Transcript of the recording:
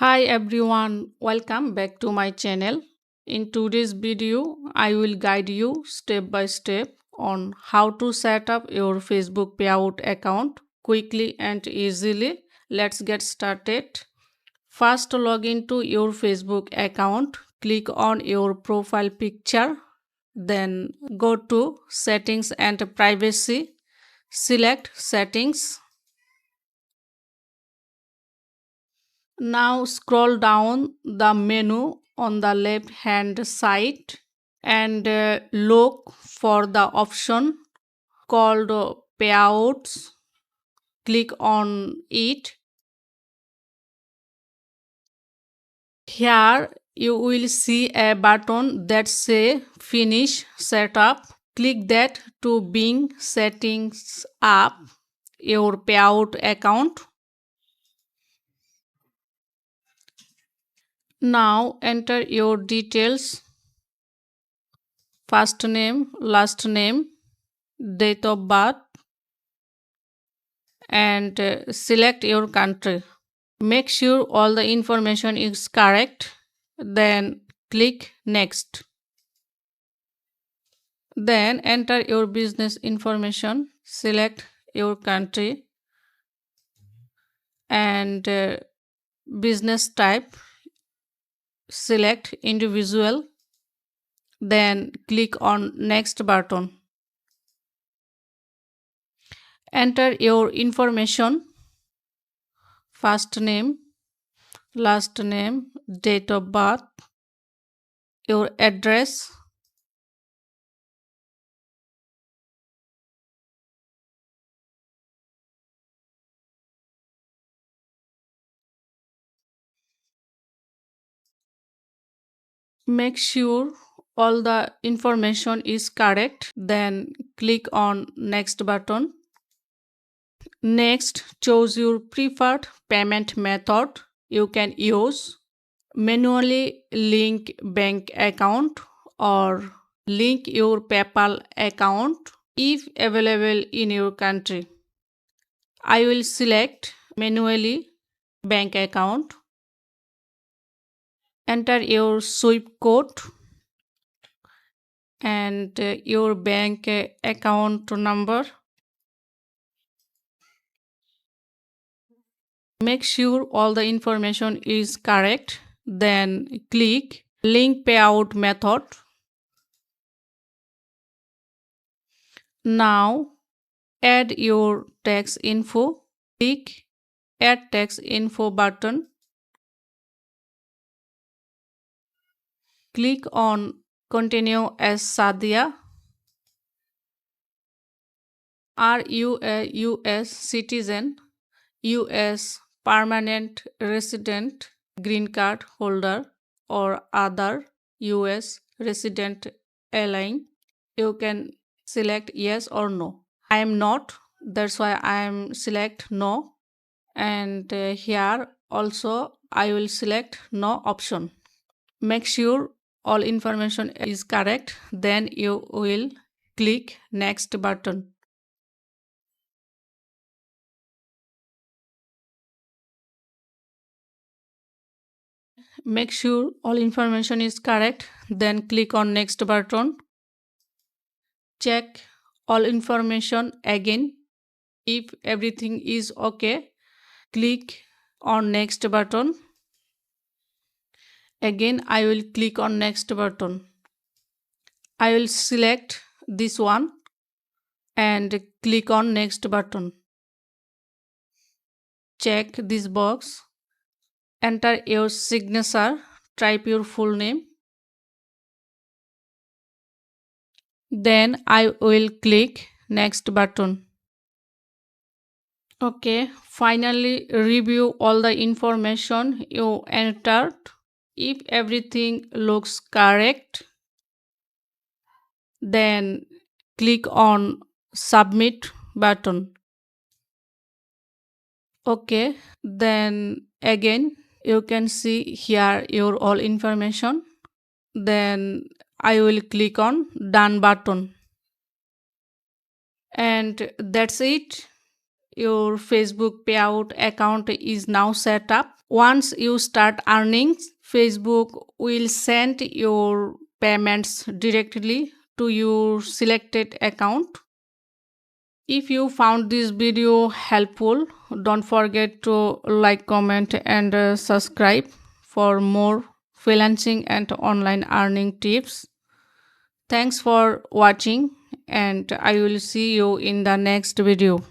Hi everyone, welcome back to my channel. In today's video, I will guide you step by step on how to set up your Facebook payout account quickly and easily. Let's get started. First, log into your Facebook account. Click on your profile picture. Then go to Settings and Privacy. Select Settings. Now scroll down the menu on the left hand side and look for the option called Payouts. Click on it. Here you will see a button that say Finish Setup. Click that to begin settings up your payout account. Now enter your details: first name, last name, date of birth, and select your country. Make sure all the information is correct. Then click Next. Then enter your business information. Select your country and business type. Select individual. Then click on Next button. Enter your information: first name, last name, date of birth, your address. Make sure all the information is correct. Then click on Next button. Next, choose your preferred payment method. You can use manually link bank account or link your PayPal account if available in your country. I will select manually bank account. Enter your SWIFT code and your bank account number. Make sure all the information is correct. Then click Link Payout Method. Now add your tax info. Click Add Tax Info button. Click on Continue as Sadia. Are you a US citizen, US permanent resident, green card holder, or other US resident alien? You can select yes or no. I am not, that's why I am select no. And here also I will select no option. Make sure all information is correct. Then you will click Next button. Make sure all information is correct. Then click on Next button. Check all information again. If everything is okay, click on Next button. Again, I will click on Next button. I will select this one and click on Next button. Check this box. Enter your signature. Type your full name. Then I will click Next button. Okay, finally review all the information you entered. If everything looks correct, then click on Submit button. Okay, then again you can see here your all information. Then I will click on Done button. And that's it. Your Facebook payout account is now set up. Once you start earning, Facebook will send your payments directly to your selected account. If you found this video helpful, don't forget to like, comment, and subscribe for more freelancing and online earning tips. Thanks for watching, and I will see you in the next video.